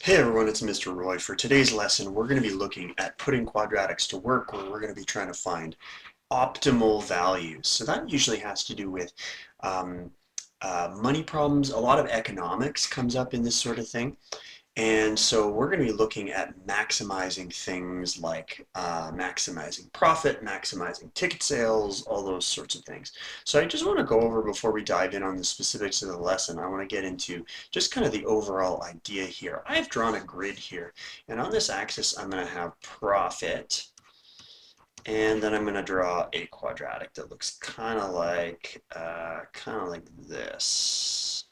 Hey everyone, it's Mr. Roy. For today's lesson, we're going to be looking at putting quadratics to work where we're going to be trying to find optimal values. So that usually has to do with um, money problems. A lot of economics comes up in this sort of thing. And so we're going to be looking at maximizing things like maximizing profit, maximizing ticket sales, all those sorts of things. So I just want to go over before we dive in on the specifics of the lesson. I want to get into just kind of the overall idea here. I've drawn a grid here, and on this axis, I'm going to have profit, and then I'm going to draw a quadratic that looks kind of like this.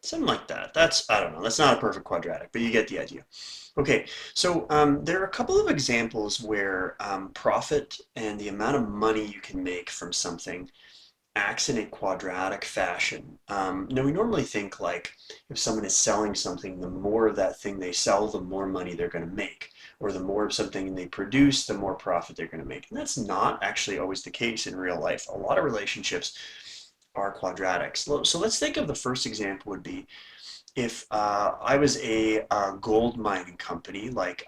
Something like that. That's, I don't know, that's not a perfect quadratic, but you get the idea. Okay, so there are a couple of examples where profit and the amount of money you can make from something acts in a quadratic fashion. Now, we normally think like if someone is selling something, the more of that thing they sell, the more money they're going to make. Or the more of something they produce, the more profit they're going to make. And that's not actually always the case in real life. A lot of relationships are quadratics. So let's think of the first example would be if I was a gold mining company, like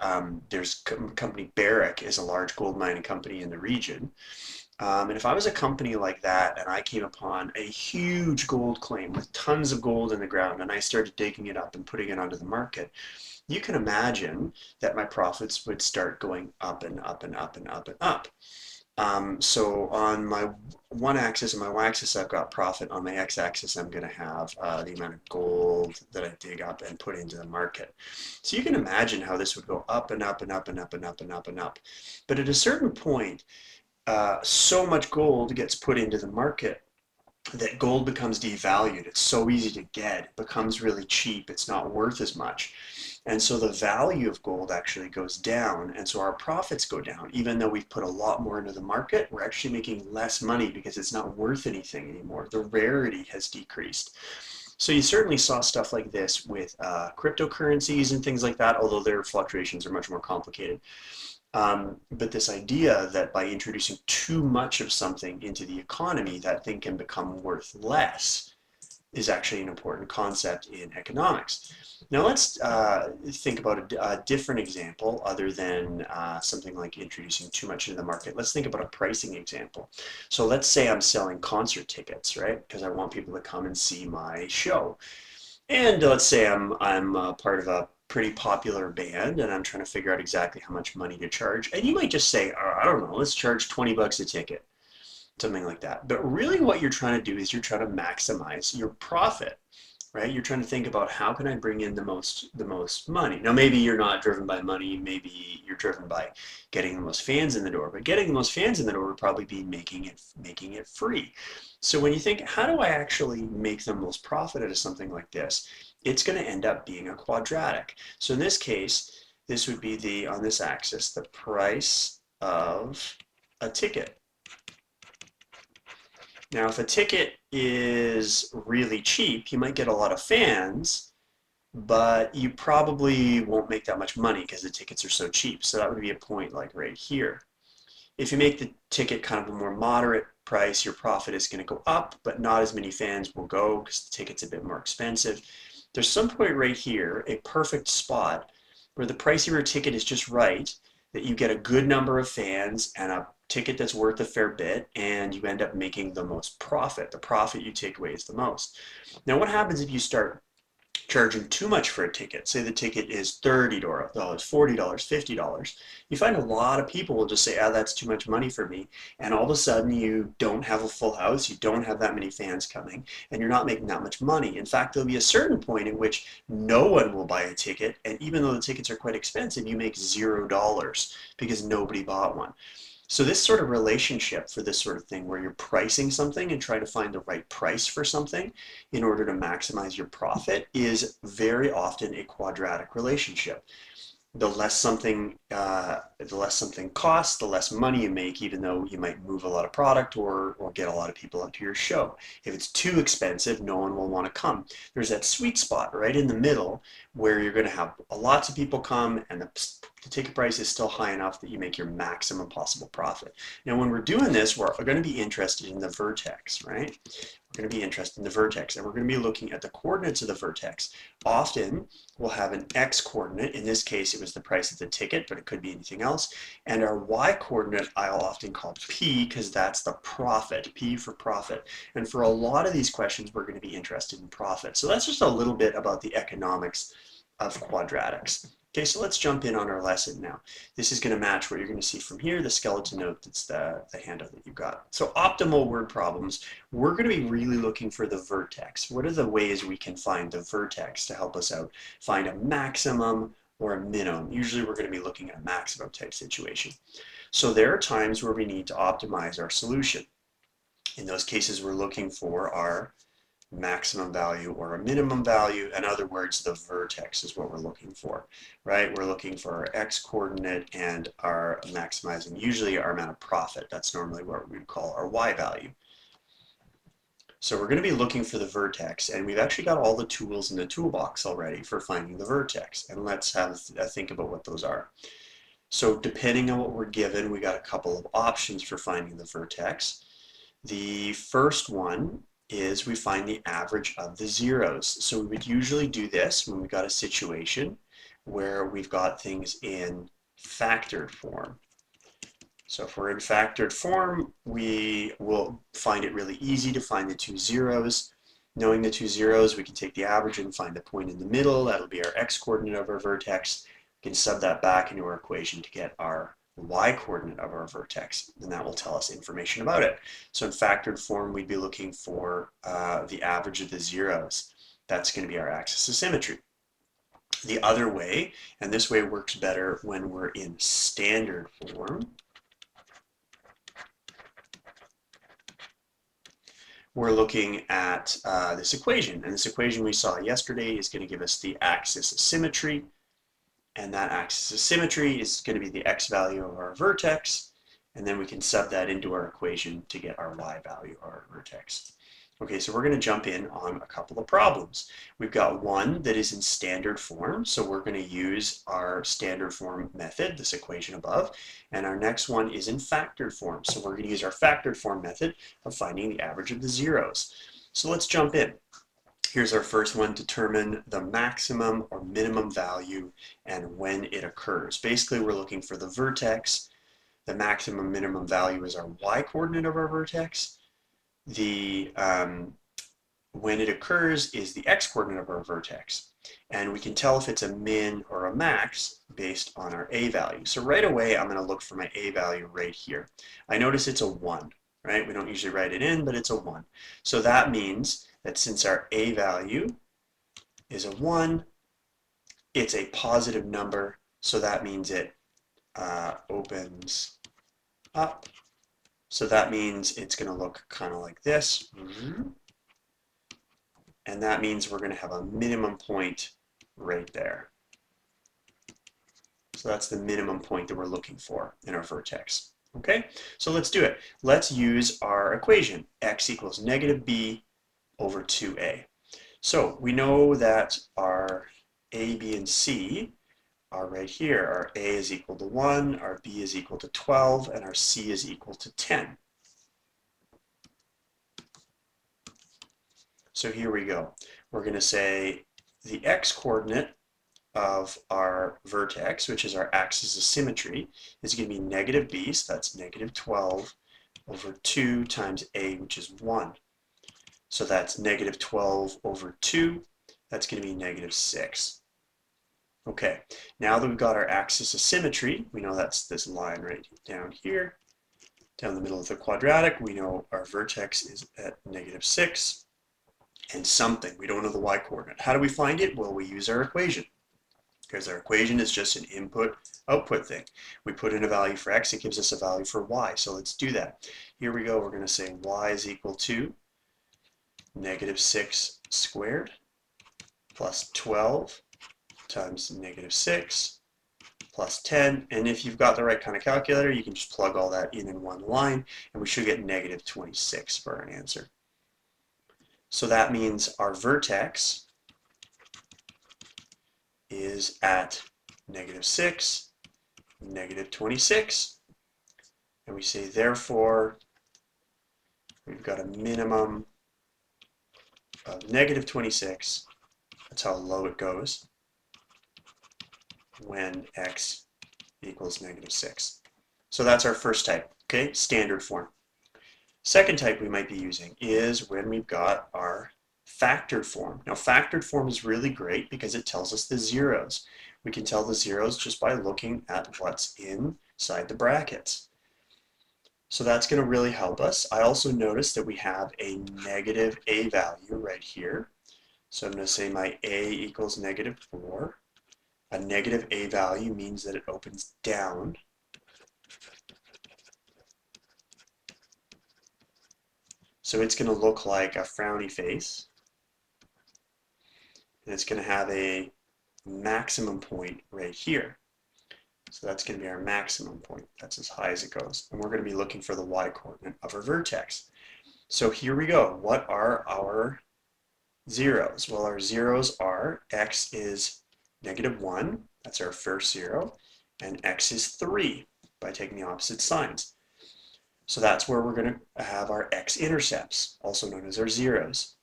there's company Barrick is a large gold mining company in the region. And if I was a company like that and I came upon a huge gold claim with tons of gold in the ground and I started digging it up and putting it onto the market, you can imagine that my profits would start going up and up and up and up and up. So on my one axis and my y-axis, I've got profit. On my x-axis, I'm going to have the amount of gold that I dig up and put into the market. So you can imagine how this would go up and up and up and up and up and up and up. But at a certain point, so much gold gets put into the market that gold becomes devalued. It's so easy to get, it becomes really cheap, it's not worth as much. And so the value of gold actually goes down, and so our profits go down. Even though we've put a lot more into the market, we're actually making less money because it's not worth anything anymore. The rarity has decreased. So you certainly saw stuff like this with cryptocurrencies and things like that, although their fluctuations are much more complicated. But this idea that by introducing too much of something into the economy, that thing can become worth less is actually an important concept in economics. Now let's think about a different example other than something like introducing too much into the market. Let's think about a pricing example. So let's say I'm selling concert tickets, right? Because I want people to come and see my show. And let's say I'm part of a pretty popular band and I'm trying to figure out exactly how much money to charge. And you might just say, oh, I don't know, let's charge 20 bucks a ticket, something like that. But really what you're trying to do is you're trying to maximize your profit, right? You're trying to think about how can I bring in the most money. Now maybe you're not driven by money, maybe you're driven by getting the most fans in the door, but getting the most fans in the door would probably be making it free. So when you think, how do I actually make the most profit out of something like this? It's going to end up being a quadratic. So in this case, this would be on this axis, the price of a ticket. Now, if a ticket is really cheap, you might get a lot of fans, but you probably won't make that much money because the tickets are so cheap. So that would be a point like right here. If you make the ticket kind of a more moderate price, your profit is going to go up, but not as many fans will go because the ticket's a bit more expensive. There's some point right here, a perfect spot where the price of your ticket is just right, that you get a good number of fans and a ticket that's worth a fair bit, and you end up making the most profit. The profit you take away is the most. Now, what happens if you start charging too much for a ticket? Say the ticket is $30, $40, $50. You find a lot of people will just say, ah, that's too much money for me. And all of a sudden you don't have a full house, you don't have that many fans coming, and you're not making that much money. In fact, there'll be a certain point in which no one will buy a ticket, and even though the tickets are quite expensive, you make $0 because nobody bought one. So this sort of relationship for this sort of thing where you're pricing something and trying to find the right price for something in order to maximize your profit is very often a quadratic relationship. The less something costs, the less money you make, even though you might move a lot of product or get a lot of people out to your show. If it's too expensive, no one will want to come. There's that sweet spot right in the middle where you're going to have lots of people come and the the ticket price is still high enough that you make your maximum possible profit. Now, when we're doing this, we're going to be interested in the vertex, right? We're going to be interested in the vertex, and we're going to be looking at the coordinates of the vertex. Often, we'll have an x coordinate. In this case, it was the price of the ticket, but it could be anything else. And our y coordinate, I'll often call p, because that's the profit, p for profit. And for a lot of these questions, we're going to be interested in profit. So that's just a little bit about the economics of quadratics. Okay, so let's jump in on our lesson now. This is going to match what you're going to see from here, the skeleton note that's the handout that you've got. So optimal word problems, we're going to be really looking for the vertex. What are the ways we can find the vertex to help us out? Find a maximum or a minimum. Usually we're going to be looking at a maximum type situation. So there are times where we need to optimize our solution. In those cases, we're looking for our maximum value or a minimum value. In other words, the vertex is what we're looking for, right? We're looking for our x coordinate and our maximizing, usually our amount of profit. That's normally what we would call our y value. So we're going to be looking for the vertex, and we've actually got all the tools in the toolbox already for finding the vertex. And let's have a think about what those are. So depending on what we're given, we got a couple of options for finding the vertex. The first one is we find the average of the zeros. So we would usually do this when we've got a situation where we've got things in factored form. So if we're in factored form, we will find it really easy to find the two zeros. Knowing the two zeros, we can take the average and find the point in the middle. That'll be our x-coordinate of our vertex. We can sub that back into our equation to get our y-coordinate of our vertex, and that will tell us information about it. So in factored form, we'd be looking for the average of the zeros. That's going to be our axis of symmetry. The other way, and this way works better when we're in standard form, we're looking at this equation. And this equation we saw yesterday is going to give us the axis of symmetry. And that axis of symmetry is going to be the x value of our vertex. And then we can sub that into our equation to get our y value of our vertex. Okay, so we're going to jump in on a couple of problems. We've got one that is in standard form, so we're going to use our standard form method, this equation above, and our next one is in factored form, so we're going to use our factored form method of finding the average of the zeros. So let's jump in. Here's our first one, determine the maximum or minimum value and when it occurs. Basically, we're looking for the vertex. The maximum minimum value is our y-coordinate of our vertex. The when it occurs is the x-coordinate of our vertex. And we can tell if it's a min or a max based on our a value. So right away, I'm going to look for my a value right here. I notice it's a 1, right? We don't usually write it in, but it's a 1. So that means that since our a value is a 1, it's a positive number. So that means it opens up. So that means it's going to look kind of like this. And that means we're going to have a minimum point right there. So that's the minimum point that we're looking for in our vertex. Okay, so let's do it. Let's use our equation. X equals negative b over 2a. So we know that our a, b, and c are right here. Our a is equal to 1, our b is equal to 12, and our c is equal to 10. So here we go. We're going to say the x-coordinate of our vertex, which is our axis of symmetry, is going to be negative b, so that's negative 12 over 2 times a, which is 1. So that's negative 12 over 2, that's going to be negative 6. Okay, now that we've got our axis of symmetry, we know that's this line right down here, down the middle of the quadratic. We know our vertex is at negative 6 and something. We don't know the y-coordinate. How do we find it? Well, we use our equation, because our equation is just an input-output thing. We put in a value for x, it gives us a value for y. So let's do that. Here we go. We're going to say y is equal to negative 6 squared plus 12 times negative 6 plus 10. And if you've got the right kind of calculator, you can just plug all that in one line, and we should get negative 26 for our answer. So that means our vertex is at negative 6, negative 26. And we say, therefore, we've got a minimum of negative 26. That's how low it goes when x equals negative 6. So that's our first type, okay? Standard form. Second type we might be using is when we've got our factored form. Now, factored form is really great because it tells us the zeros. We can tell the zeros just by looking at what's inside the brackets. So that's going to really help us. I also notice that we have a negative a value right here. So I'm going to say my a equals negative 4. A negative a value means that it opens down. So it's going to look like a frowny face. And it's going to have a maximum point right here. So that's going to be our maximum point. That's as high as it goes. And we're going to be looking for the y-coordinate of our vertex. So here we go. What are our zeros? Well, our zeros are x is negative 1. That's our first zero. And x is 3 by taking the opposite signs. So that's where we're going to have our x-intercepts, also known as our zeros.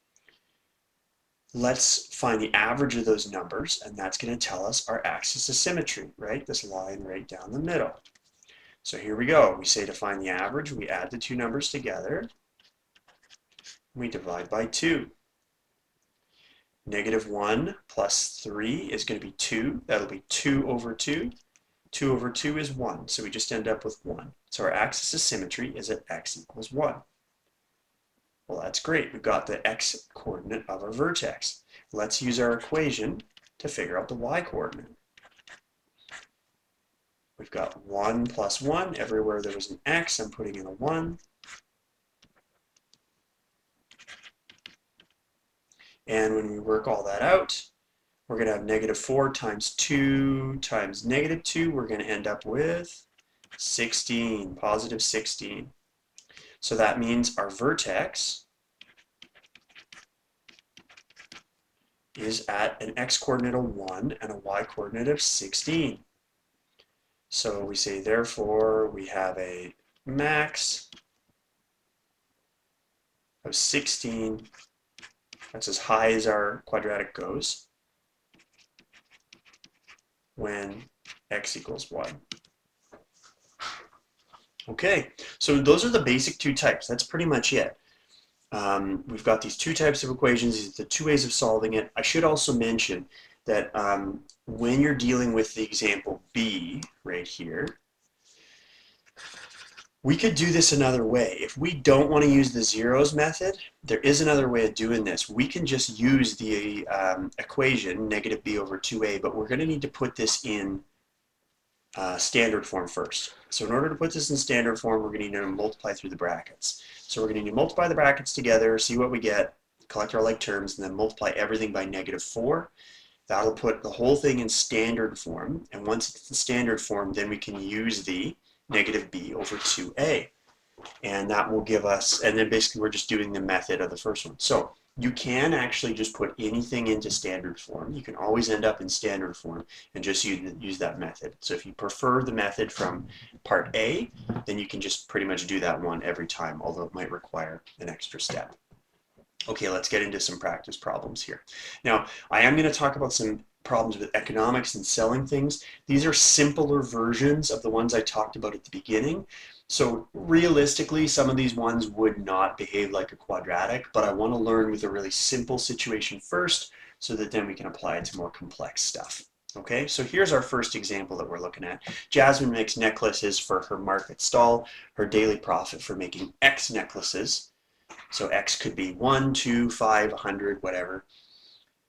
Let's find the average of those numbers, and that's going to tell us our axis of symmetry, right? This line right down the middle. So here we go. We say to find the average, we add the two numbers together. We divide by 2. Negative 1 plus 3 is going to be 2. That'll be 2 over 2. 2 over 2 is 1, so we just end up with 1. So our axis of symmetry is at x equals 1. Well, that's great. We've got the x-coordinate of our vertex. Let's use our equation to figure out the y-coordinate. We've got 1 plus 1. Everywhere there was an x, I'm putting in a 1. And when we work all that out, we're going to have negative 4 times 2 times negative 2. We're going to end up with 16, positive 16. So that means our vertex is at an x-coordinate of 1 and a y-coordinate of 16. So we say, therefore, we have a max of 16. That's as high as our quadratic goes when x equals 1. Okay, so those are the basic two types. That's pretty much it. We've got these two types of equations, these are the two ways of solving it. I should also mention that when you're dealing with the example B right here, we could do this another way. If we don't want to use the zeros method, there is another way of doing this. We can just use the equation, negative b over 2a, but we're going to need to put this in standard form first. So in order to put this in standard form, we're going to need to multiply through the brackets. So we're going to need to multiply the brackets together, see what we get, collect our like terms, and then multiply everything by negative 4. That'll put the whole thing in standard form. And once it's in standard form, then we can use the negative b over 2a. And that will give us, and then basically we're just doing the method of the first one. So you can actually just put anything into standard form. You can always end up in standard form and just use that method. So if you prefer the method from part A, then you can just pretty much do that one every time, although it might require an extra step. Okay, let's get into some practice problems here. Now, I am going to talk about some problems with economics and selling things. These are simpler versions of the ones I talked about at the beginning. So realistically, some of these ones would not behave like a quadratic, but I want to learn with a really simple situation first so that then we can apply it to more complex stuff. Okay, so here's our first example that we're looking at. Jasmine makes necklaces for her market stall. Her daily profit for making X necklaces. So X could be 1, 2, 5, 100, whatever.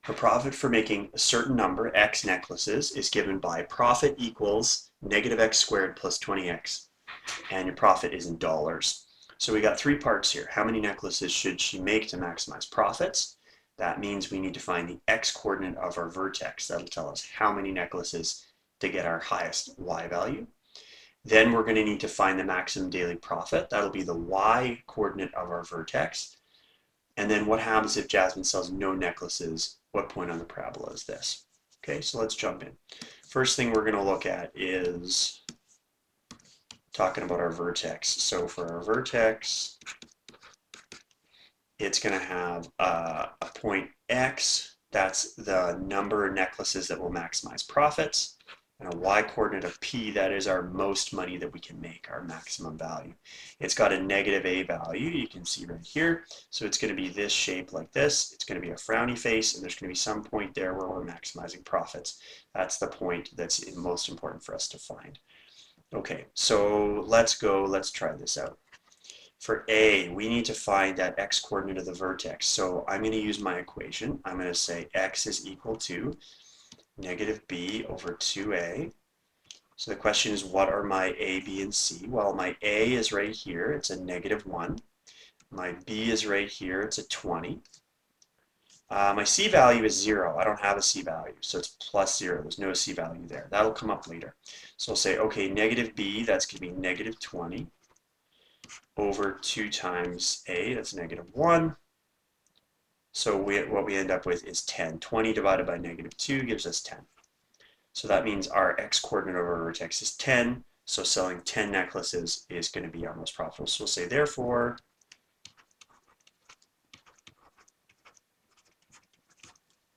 Her profit for making a certain number, X necklaces, is given by profit equals negative X squared plus 20X. And your profit is in dollars. So we got three parts here. How many necklaces should she make to maximize profits? That means we need to find the X coordinate of our vertex. That'll tell us how many necklaces to get our highest Y value. Then we're going to need to find the maximum daily profit. That'll be the Y coordinate of our vertex. And then what happens if Jasmine sells no necklaces? What point on the parabola is this? Okay, so let's jump in. First thing we're going to look at is talking about our vertex. So for our vertex, it's going to have a point X, that's the number of necklaces that will maximize profits, and a Y coordinate of P, that is our most money that we can make, our maximum value. It's got a negative A value, you can see right here, so it's going to be this shape like this. It's going to be a frowny face, and there's going to be some point there where we're maximizing profits. That's the point that's most important for us to find. Okay, so let's try this out. For A, we need to find that x coordinate of the vertex. So I'm going to use my equation. I'm going to say x is equal to negative b over 2a. So the question is, what are my a, b, and c? Well, my a is right here. It's a negative 1. My b is right here. It's a 20. My c value is 0. I don't have a c value, so it's plus 0. There's no c value there. That'll come up later. So I'll say, okay, negative b, that's going to be negative 20 over 2 times a, that's negative 1. So what we end up with is 10. 20 divided by negative 2 gives us 10. So that means our x coordinate over our vertex is 10. So selling 10 necklaces is going to be our most profitable. So we'll say, therefore,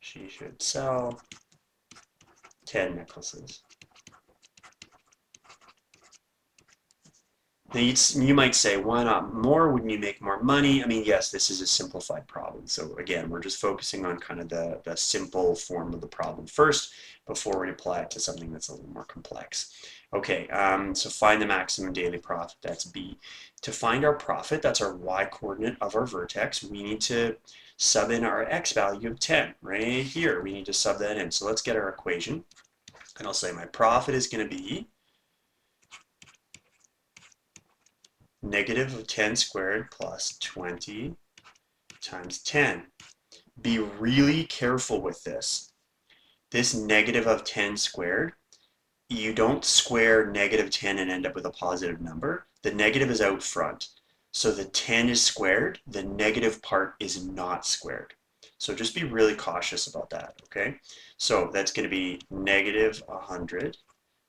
she should sell 10 necklaces. Now you might say, why not more? Wouldn't you make more money? I mean, yes, this is a simplified problem. So again, we're just focusing on kind of the simple form of the problem first before we apply it to something that's a little more complex. Okay, so find the maximum daily profit, that's B. To find our profit, that's our y coordinate of our vertex, we need to sub in our x value of 10 right here. We need to sub that in. So let's get our equation. And I'll say my profit is going to be negative of 10 squared plus 20 times 10. Be really careful with this. This negative of 10 squared, you don't square negative 10 and end up with a positive number. The negative is out front. So the 10 is squared, the negative part is not squared. So just be really cautious about that, okay? So that's going to be negative 100,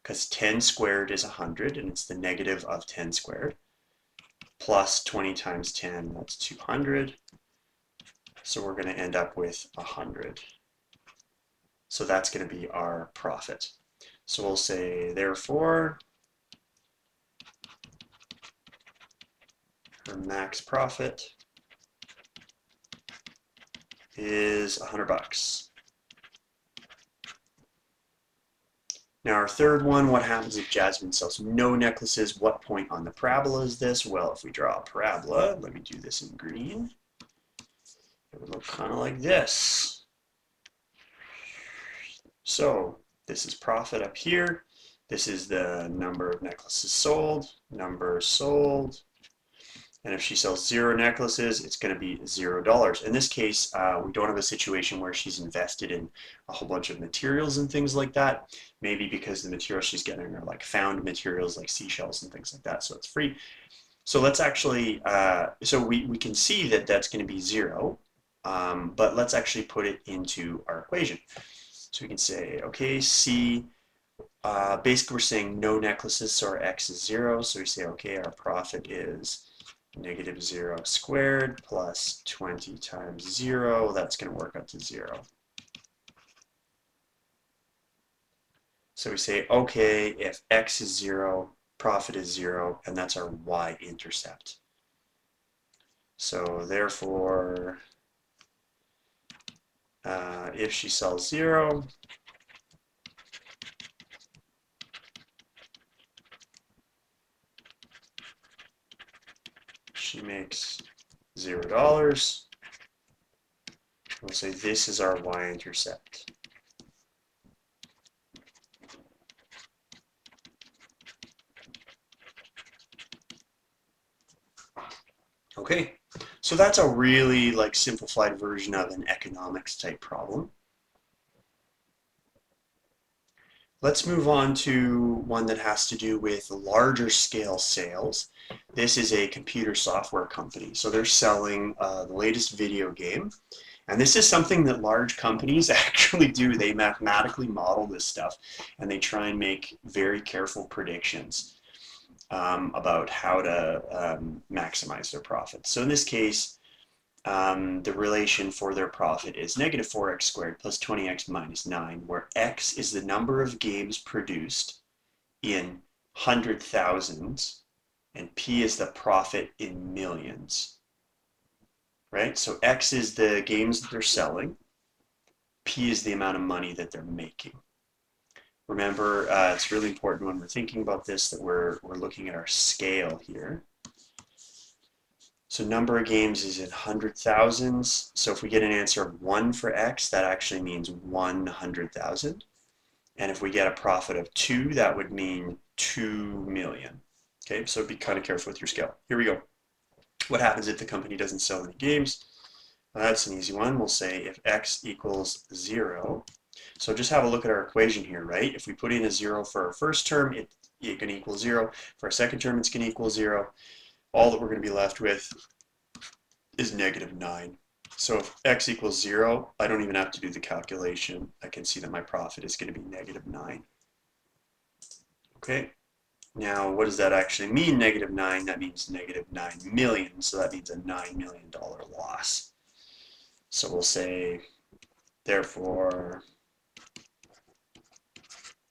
because 10 squared is 100, and it's the negative of 10 squared, plus 20 times 10, that's 200. So we're going to end up with 100. So that's going to be our profit. So we'll say, therefore, her max profit is $100. Now our third one, what happens if Jasmine sells no necklaces? What point on the parabola is this? Well, if we draw a parabola, let me do this in green. It would look kind of like this. So this is profit up here. This is the number of necklaces sold, number sold. And if she sells 0 necklaces, it's going to be $0. In this case, we don't have a situation where she's invested in a whole bunch of materials and things like that. Maybe because the materials she's getting are like found materials like seashells and things like that, so it's free. So let's actually, so we can see that that's going to be 0, but let's actually put it into our equation. So we can say, okay, C, basically we're saying no necklaces, so our X is 0. So we say, okay, our profit is negative 0 squared plus 20 times 0. That's going to work out to 0. So we say, okay, if X is 0, profit is 0, and that's our y-intercept. So therefore, if she sells 0, she makes $0. We'll say this is our y-intercept. Okay, so that's a really like simplified version of an economics type problem. Let's move on to one that has to do with larger scale sales. This is a computer software company. So they're selling the latest video game. And this is something that large companies actually do. They mathematically model this stuff and they try and make very careful predictions. about how to maximize their profits. So in this case, the relation for their profit is negative 4x squared plus 20x minus 9, where x is the number of games produced in 100,000s and p is the profit in millions, right? So x is the games that they're selling, p is the amount of money that they're making. Remember, it's really important when we're thinking about this that we're looking at our scale here. So number of games is in 100,000s. So if we get an answer of 1 for x, that actually means 100,000. And if we get a profit of 2, that would mean 2 million. Okay, so be kind of careful with your scale. Here we go. What happens if the company doesn't sell any games? Well, that's an easy one. We'll say if x equals 0. So just have a look at our equation here, right? If we put in a 0 for our first term, it's going to equal 0. For our second term, it's going to equal 0. All that we're going to be left with is negative 9. So if x equals 0, I don't even have to do the calculation. I can see that my profit is going to be negative 9. Okay, now what does that actually mean, negative 9? That means negative 9 million, so that means a $9 million loss. So we'll say, therefore,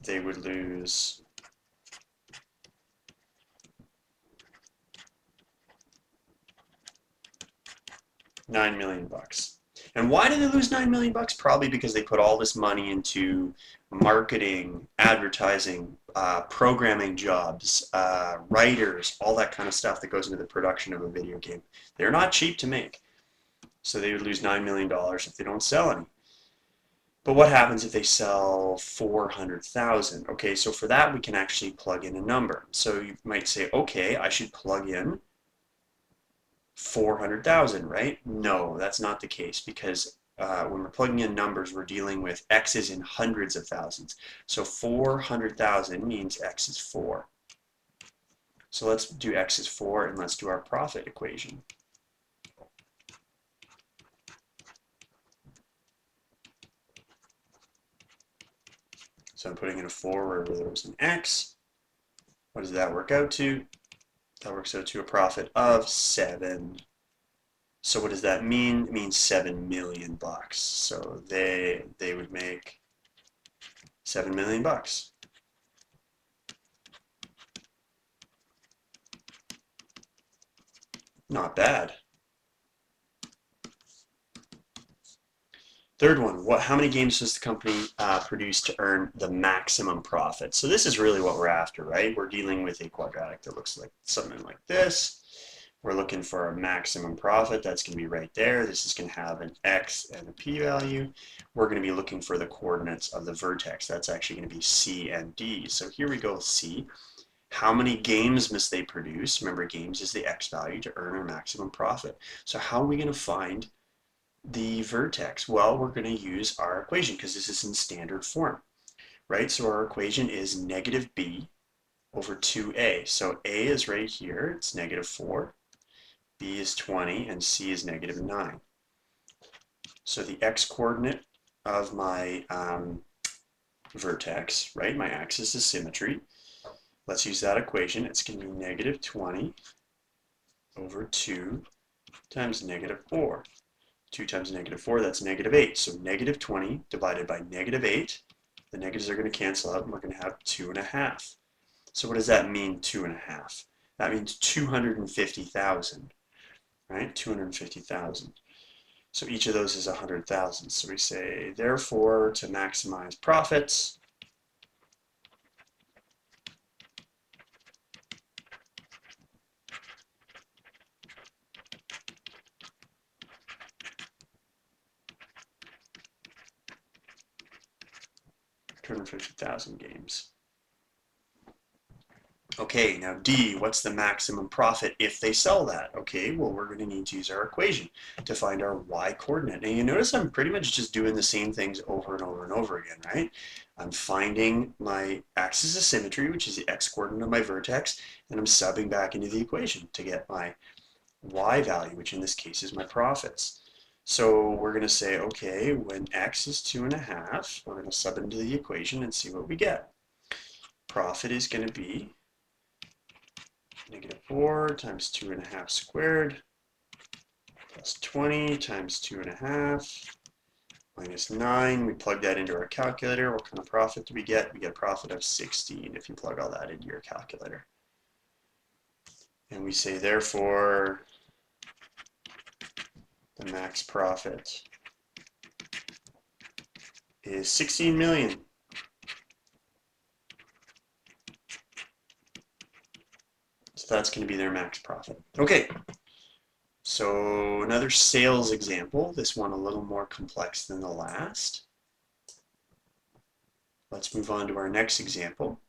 they would lose $9 million. And why did they lose $9 million? Probably because they put all this money into marketing, advertising, programming jobs, writers, all that kind of stuff that goes into the production of a video game. They're not cheap to make. So they would lose $9 million if they don't sell any. But what happens if they sell 400,000? Okay, so for that we can actually plug in a number. So you might say, okay, I should plug in 400,000, right? No, that's not the case because when we're plugging in numbers, we're dealing with x's in hundreds of thousands. So 400,000 means x is 4. So let's do x is 4 and let's do our profit equation. So I'm putting in a 4 wherever there was an x. What does that work out to? That works out to a profit of 7. So what does that mean? It means $7 million. So they would make $7 million. Not bad. Third one, how many games does the company produce to earn the maximum profit? So this is really what we're after, right? We're dealing with a quadratic that looks like something like this. We're looking for a maximum profit. That's going to be right there. This is going to have an x and a p-value. We're going to be looking for the coordinates of the vertex. That's actually going to be C and D. So here we go with C. How many games must they produce? Remember, games is the x value to earn a maximum profit. So how are we going to find the vertex? Well, we're going to use our equation because this is in standard form, right? So our equation is negative b over 2a. So a is right here, it's negative 4, b is 20, and c is negative 9. So the x-coordinate of my vertex, right, my axis is symmetry. Let's use that equation. It's going to be negative 20 over 2 times negative 4. 2 times negative 4, that's negative 8. So negative 20 divided by negative 8, the negatives are going to cancel out and we're going to have 2.5. So what does that mean, 2.5? That means 250,000, right? 250,000. So each of those is 100,000. So we say, therefore, to maximize profits, $250,000 games. Okay, now D, what's the maximum profit if they sell that? Okay, well, we're going to need to use our equation to find our y coordinate. And you notice I'm pretty much just doing the same things over and over and over again, right? I'm finding my axis of symmetry, which is the x coordinate of my vertex, and I'm subbing back into the equation to get my y value, which in this case is my profits. So we're going to say, okay, when x is 2.5, we're going to sub into the equation and see what we get. Profit is going to be negative 4 times 2.5 squared plus 20 times 2.5 minus 9. We plug that into our calculator. What kind of profit do we get? We get a profit of 16 if you plug all that into your calculator. And we say, therefore, the max profit is 16 million. So that's going to be their max profit. Okay, so another sales example, this one a little more complex than the last. Let's move on to our next example.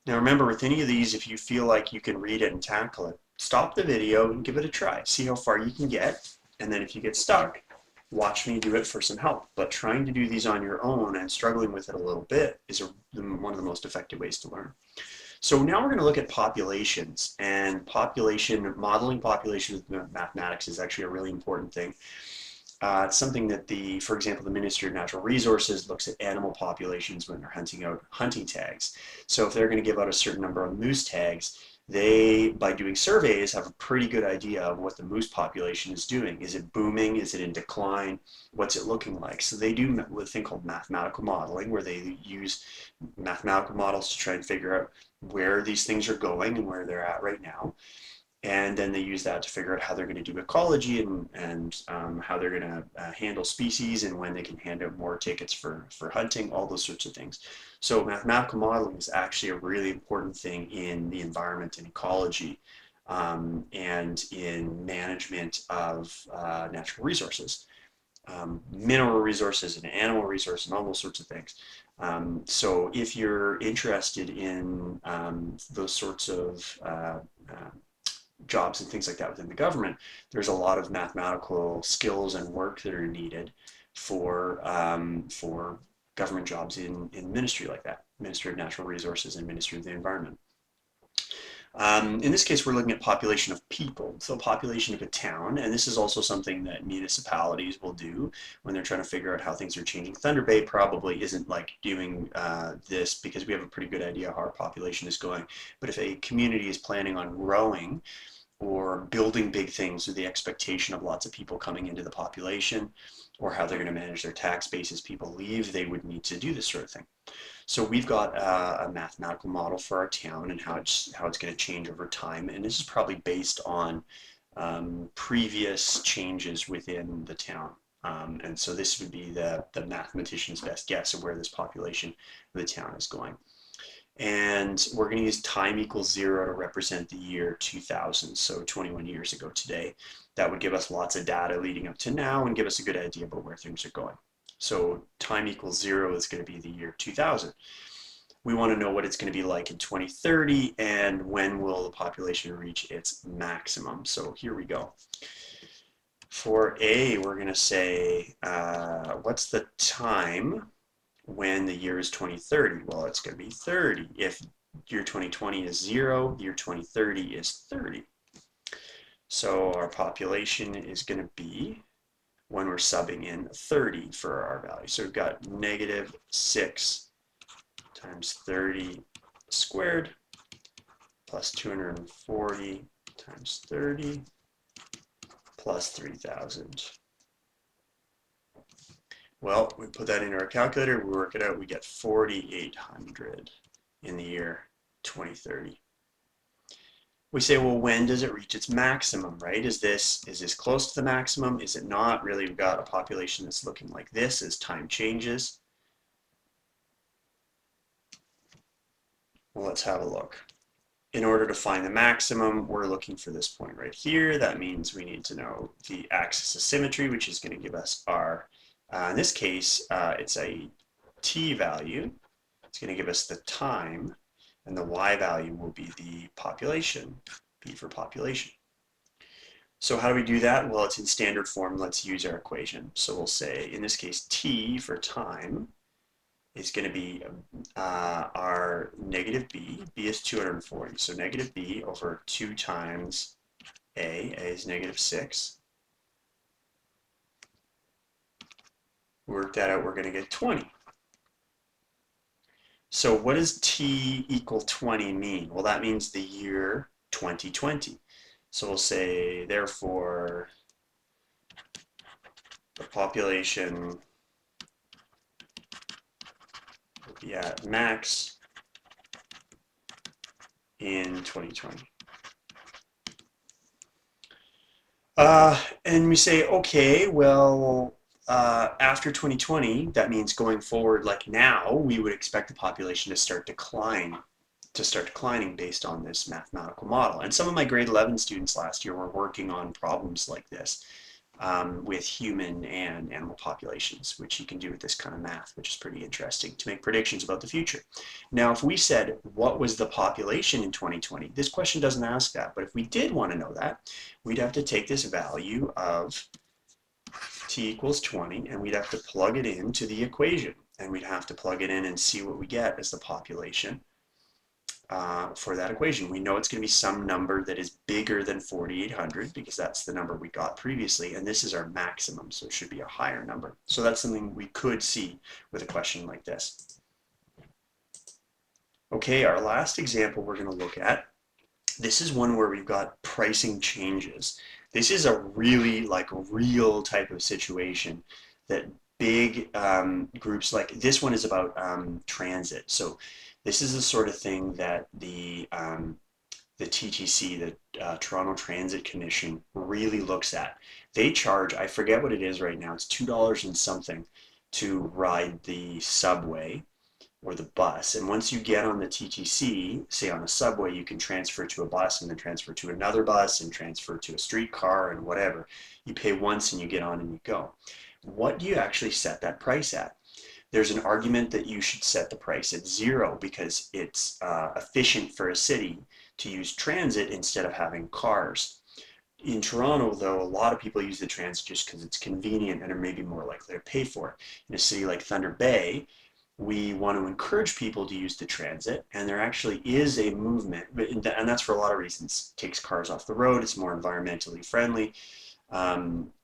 Now remember, with any of these, if you feel like you can read it and tackle it, stop the video and give it a try. See how far you can get, and then if you get stuck, watch me do it for some help. But trying to do these on your own and struggling with it a little bit is one of the most effective ways to learn. So now we're going to look at populations, and modeling populations with mathematics is actually a really important thing. It's something that for example, the Ministry of Natural Resources looks at animal populations when they're hunting out hunting tags. So if they're going to give out a certain number of moose tags, they, by doing surveys, have a pretty good idea of what the moose population is doing. Is it booming? Is it in decline? What's it looking like? So they do a thing called mathematical modeling, where they use mathematical models to try and figure out where these things are going and where they're at right now. And then they use that to figure out how they're going to do ecology and how they're going to handle species and when they can hand out more tickets for hunting, all those sorts of things. So mathematical modeling is actually a really important thing in the environment and ecology and in management of natural resources, mineral resources and animal resources and all those sorts of things. So if you're interested in those sorts of jobs and things like that within the government, there's a lot of mathematical skills and work that are needed for government jobs in ministry like that, Ministry of Natural Resources and Ministry of the Environment. In this case, we're looking at population of people, so population of a town, and this is also something that municipalities will do when they're trying to figure out how things are changing. Thunder Bay probably isn't like doing this because we have a pretty good idea how our population is going, but if a community is planning on growing or building big things with the expectation of lots of people coming into the population, or how they're going to manage their tax base as people leave, they would need to do this sort of thing. So we've got a mathematical model for our town and how it's going to change over time, and this is probably based on previous changes within the town. And so this would be the mathematician's best guess of where this population of the town is going. And we're going to use time equals 0 to represent the year 2000, so 21 years ago today. That would give us lots of data leading up to now and give us a good idea about where things are going. So time equals 0 is going to be the year 2000. We want to know what it's going to be like in 2030 and when will the population reach its maximum. So here we go. For A, we're going to say, what's the time when the year is 2030? Well, it's going to be 30. If year 2020 is 0, year 2030 is 30. So our population is going to be, when we're subbing in, 30 for our value. So we've got negative 6 times 30 squared plus 240 times 30 plus 3,000. Well, we put that into our calculator, we work it out, we get 4,800 in the year 2030. We say, well, when does it reach its maximum, right? Is this close to the maximum? Is it not? Really, we've got a population that's looking like this as time changes. Well, let's have a look. In order to find the maximum, we're looking for this point right here. That means we need to know the axis of symmetry, which is going to give us our, in this case, it's a t value. It's going to give us the time, and the y value will be the population, P for population. So how do we do that? Well, it's in standard form. Let's use our equation. So we'll say, in this case, t for time is going to be our negative b. B is 240. So negative b over 2 times a. A is negative 6. Work that out, we're going to get 20. So what does t equal 20 mean? Well, that means the year 2020. So we'll say, therefore, the population will be at max in 2020. And we say, okay, well, after 2020, that means going forward, like now, we would expect the population to start declining based on this mathematical model. And some of my grade 11 students last year were working on problems like this with human and animal populations, which you can do with this kind of math, which is pretty interesting to make predictions about the future. Now, if we said, what was the population in 2020? This question doesn't ask that, but if we did want to know that, we'd have to take this value of t equals 20 and we'd have to plug it into the equation. And we'd have to plug it in and see what we get as the population for that equation. We know it's going to be some number that is bigger than 4,800 because that's the number we got previously, and this is our maximum, so it should be a higher number. So that's something we could see with a question like this. Okay, our last example we're going to look at, this is one where we've got pricing changes. This is a really real type of situation that big groups like this one is about transit. So this is the sort of thing that the TTC, the Toronto Transit Commission, really looks at. They charge, I forget what it is right now, it's $2 and something to ride the subway or the bus. And once you get on the TTC, say on a subway, you can transfer to a bus and then transfer to another bus and transfer to a streetcar and whatever. You pay once and you get on and you go. What do you actually set that price at? There's an argument that you should set the price at 0 because it's efficient for a city to use transit instead of having cars. In Toronto, though, a lot of people use the transit just because it's convenient and are maybe more likely to pay for it. In a city like Thunder Bay, we want to encourage people to use the transit, and there actually is a movement, and that's for a lot of reasons. It takes cars off the road, it's more environmentally friendly,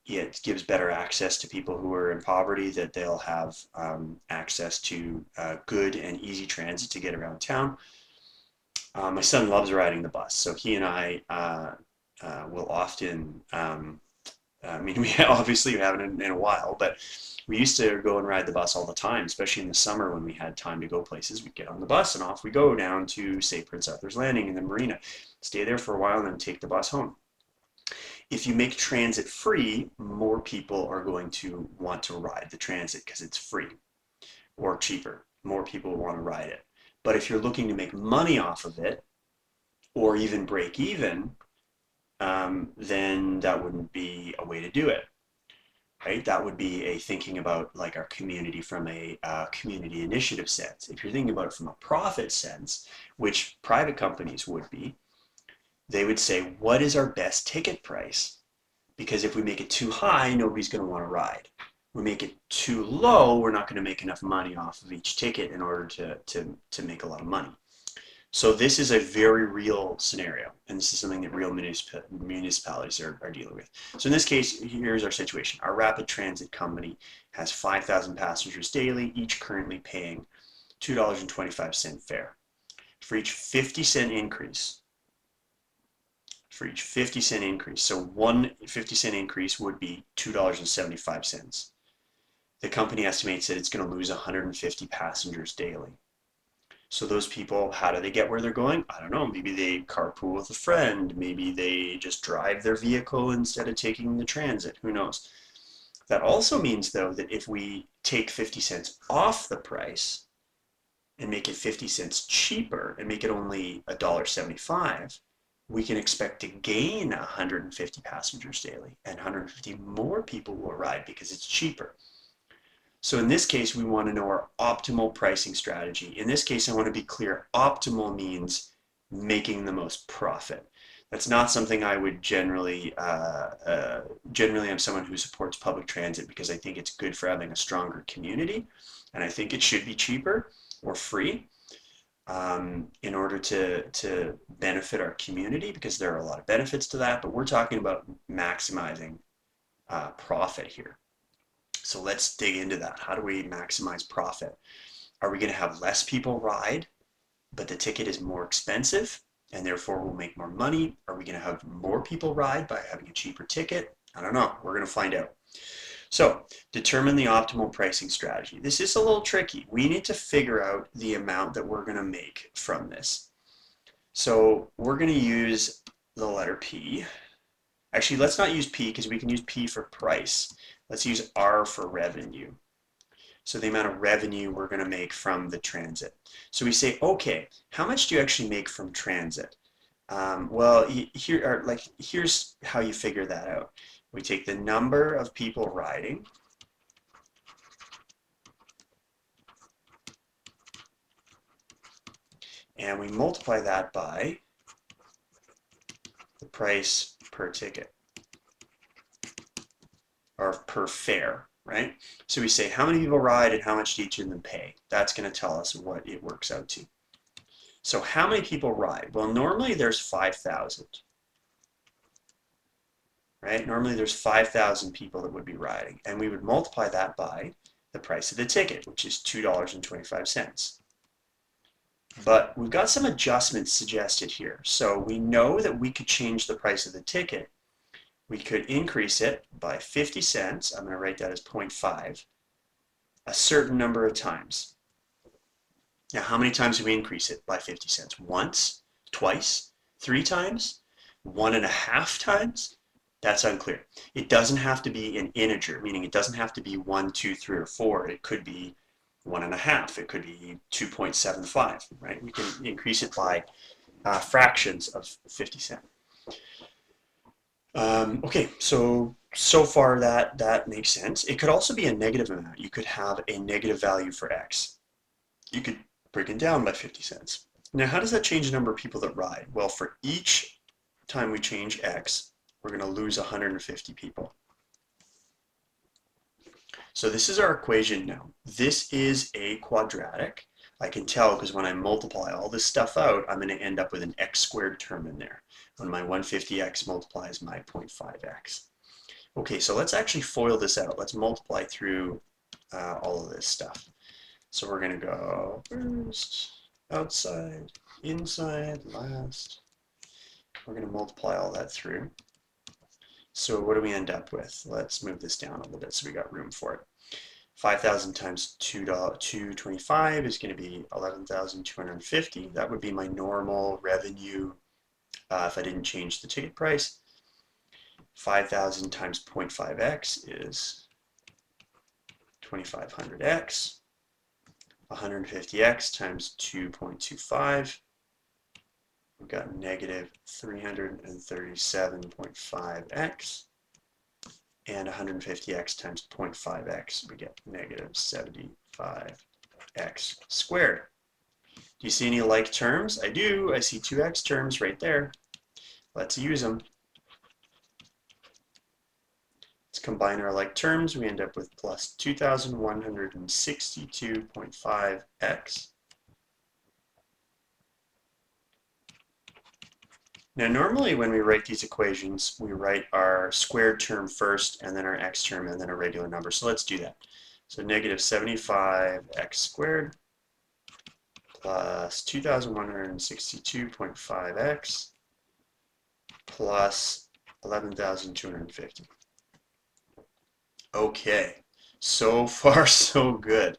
it gives better access to people who are in poverty, that they'll have access to good and easy transit to get around town. My son loves riding the bus, so he and I will often, I mean, we obviously haven't in a while, but we used to go and ride the bus all the time, especially in the summer when we had time to go places. We'd get on the bus and off we go down to, say, Prince Arthur's Landing in the marina, stay there for a while and then take the bus home. If you make transit free, more people are going to want to ride the transit because it's free or cheaper. More people want to ride it. But if you're looking to make money off of it or even break even, then that wouldn't be a way to do it. Right? That would be a thinking about like our community from a community initiative sense. If you're thinking about it from a profit sense, which private companies would be, they would say, what is our best ticket price? Because if we make it too high, nobody's going to want to ride. We make it too low, we're not going to make enough money off of each ticket in order to make a lot of money. So this is a very real scenario, and this is something that real municipalities are dealing with. So in this case, here's our situation. Our rapid transit company has 5,000 passengers daily, each currently paying $2.25 fare. For each 50-cent increase, so one 50-cent increase would be $2.75. The company estimates that it's going to lose 150 passengers daily. So those people, how do they get where they're going? I don't know. Maybe they carpool with a friend. Maybe they just drive their vehicle instead of taking the transit. Who knows? That also means, though, that if we take 50 cents off the price and make it 50 cents cheaper and make it only $1.75, we can expect to gain 150 passengers daily, and 150 more people will ride because it's cheaper. So in this case, we want to know our optimal pricing strategy. In this case, I want to be clear, optimal means making the most profit. That's not something I would generally I'm someone who supports public transit because I think it's good for having a stronger community, and I think it should be cheaper or free in order to benefit our community, because there are a lot of benefits to that, but we're talking about maximizing profit here. So let's dig into that. How do we maximize profit? Are we going to have less people ride, but the ticket is more expensive and therefore we'll make more money? Are we going to have more people ride by having a cheaper ticket? I don't know. We're going to find out. So determine the optimal pricing strategy. This is a little tricky. We need to figure out the amount that we're going to make from this. So we're going to use the letter P. Actually, let's not use P because we can use P for price. Let's use R for revenue. So the amount of revenue we're going to make from the transit. So we say, okay, how much do you actually make from transit? Well, here's how you figure that out. We take the number of people riding and we multiply that by the price per ticket or per fare, right? So we say how many people ride and how much do each of them pay. That's going to tell us what it works out to. So how many people ride? Well, normally there's 5,000, right? Normally there's 5,000 people that would be riding, and we would multiply that by the price of the ticket, which is $2.25. But we've got some adjustments suggested here. So we know that we could change the price of the ticket. We could increase it by 50 cents. I'm going to write that as 0.5 a certain number of times. Now, how many times do we increase it by 50 cents? Once, twice, 3 times, 1.5 times? That's unclear. It doesn't have to be an integer, meaning it doesn't have to be 1, 2, 3, or 4. It could be 1.5. It could be 2.75, right? We can increase it by fractions of 50 cents. Okay, so far that makes sense. It could also be a negative amount. You could have a negative value for x. You could break it down by 50 cents. Now, how does that change the number of people that ride? Well, for each time we change x, we're going to lose 150 people. So this is our equation now. This is a quadratic. I can tell because when I multiply all this stuff out, I'm going to end up with an x squared term in there when my 150x multiplies my 0.5x. Okay, so let's actually FOIL this out. Let's multiply through all of this stuff. So we're going to go first, outside, inside, last. We're going to multiply all that through. So what do we end up with? Let's move this down a little bit so we got room for it. 5,000 times $2.25 is going to be 11,250. That would be my normal revenue if I didn't change the ticket price. 5,000 times 0.5x is 2,500x. 150x times 2.25. We've got negative 337.5x. And 150x times 0.5x, we get negative 75x squared. Do you see any like terms? I do. I see 2x terms right there. Let's use them. Let's combine our like terms. We end up with plus 2,162.5x. Now, normally when we write these equations, we write our squared term first, and then our x term, and then a regular number. So let's do that. So negative 75x squared plus 2,162.5x plus 11,250. Okay, so far so good.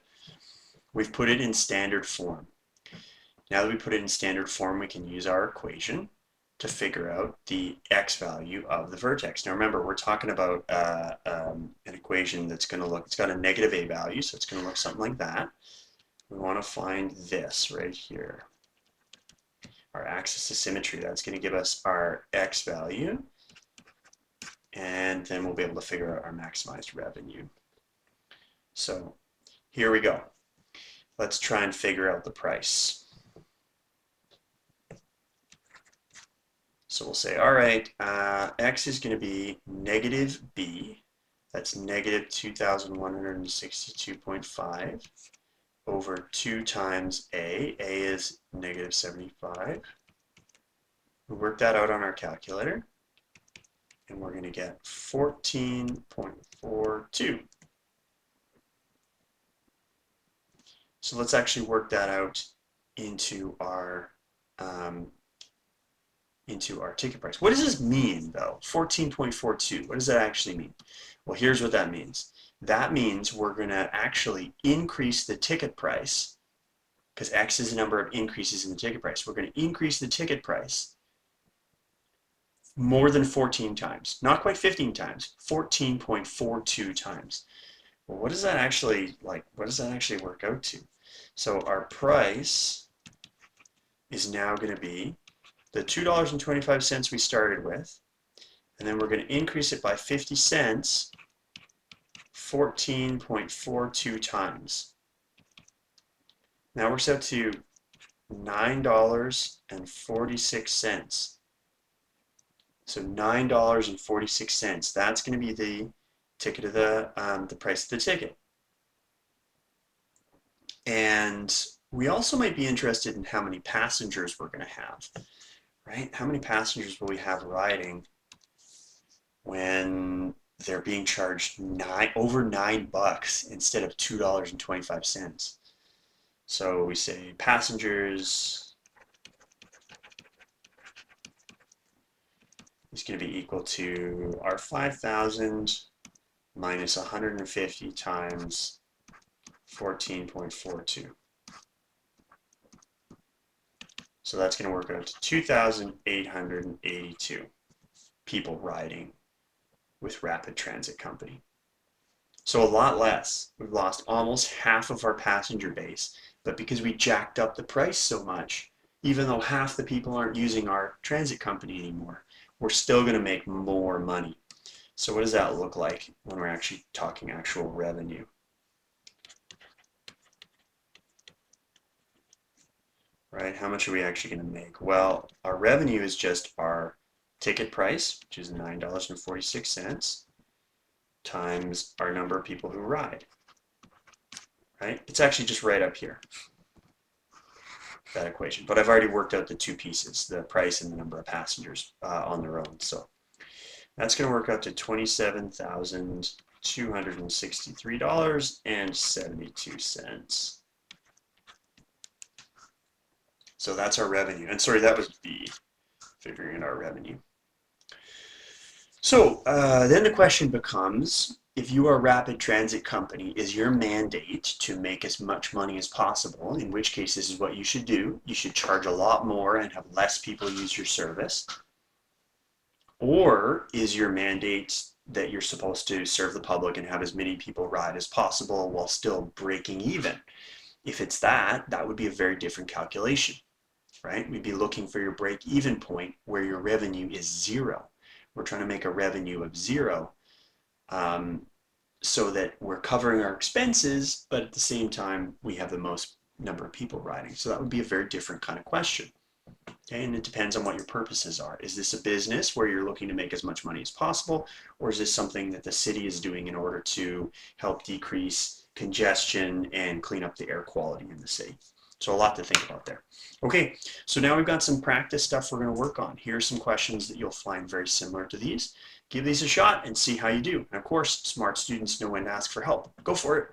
We've put it in standard form. Now that we put it in standard form, we can use our equation to figure out the x value of the vertex. Now remember, we're talking about an equation that's going to look, it's got a negative a value, so it's going to look something like that. We want to find this right here. Our axis of symmetry, that's going to give us our x value, and then we'll be able to figure out our maximized revenue. So here we go. Let's try and figure out the price. So we'll say, all right, x is going to be negative b, that's negative 2,162.5 over 2 times a. A is negative 75. We work that out on our calculator, and we're going to get 14.42. So So let's actually work that out into our ticket price. What does this mean though? 14.42. What does that actually mean? Well, here's what that means. That means we're going to actually increase the ticket price because X is the number of increases in the ticket price. We're going to increase the ticket price more than 14 times. Not quite 15 times, 14.42 times. Well, what does that actually work out to? So our price is now going to be the $2.25 we started with, and then we're going to increase it by 50 cents, 14.42 times. That works out to $9.46. So $9.46. That's going to be the ticket of the price of the ticket. And we also might be interested in how many passengers we're going to have, right? How many passengers will we have riding when they're being charged over $9 instead of $2.25? So we say passengers is going to be equal to our 5,000 minus 150 times 14.42. So that's going to work out to 2,882 people riding with Rapid Transit Company. So a lot less. We've lost almost half of our passenger base, but because we jacked up the price so much, even though half the people aren't using our transit company anymore, we're still going to make more money. So what does that look like when we're actually talking actual revenue? Right? How much are we actually going to make? Well, our revenue is just our ticket price, which is $9.46, times our number of people who ride. Right? It's actually just right up here, that equation. But I've already worked out the two pieces, the price and the number of passengers on their own. So that's going to work out to $27,263.72. So that's our revenue. And sorry, that was B, figuring out our revenue. So then the question becomes, if you are a Rapid Transit Company, is your mandate to make as much money as possible, in which case this is what you should do. You should charge a lot more and have less people use your service. Or is your mandate that you're supposed to serve the public and have as many people ride as possible while still breaking even? If it's that, that would be a very different calculation, right? We'd be looking for your break-even point where your revenue is zero. We're trying to make a revenue of zero so that we're covering our expenses, but at the same time, we have the most number of people riding. So that would be a very different kind of question. Okay, and it depends on what your purposes are. Is this a business where you're looking to make as much money as possible, or is this something that the city is doing in order to help decrease congestion and clean up the air quality in the city? So a lot to think about there. Okay, so now we've got some practice stuff we're going to work on. Here are some questions that you'll find very similar to these. Give these a shot and see how you do. And of course, smart students know when to ask for help. Go for it.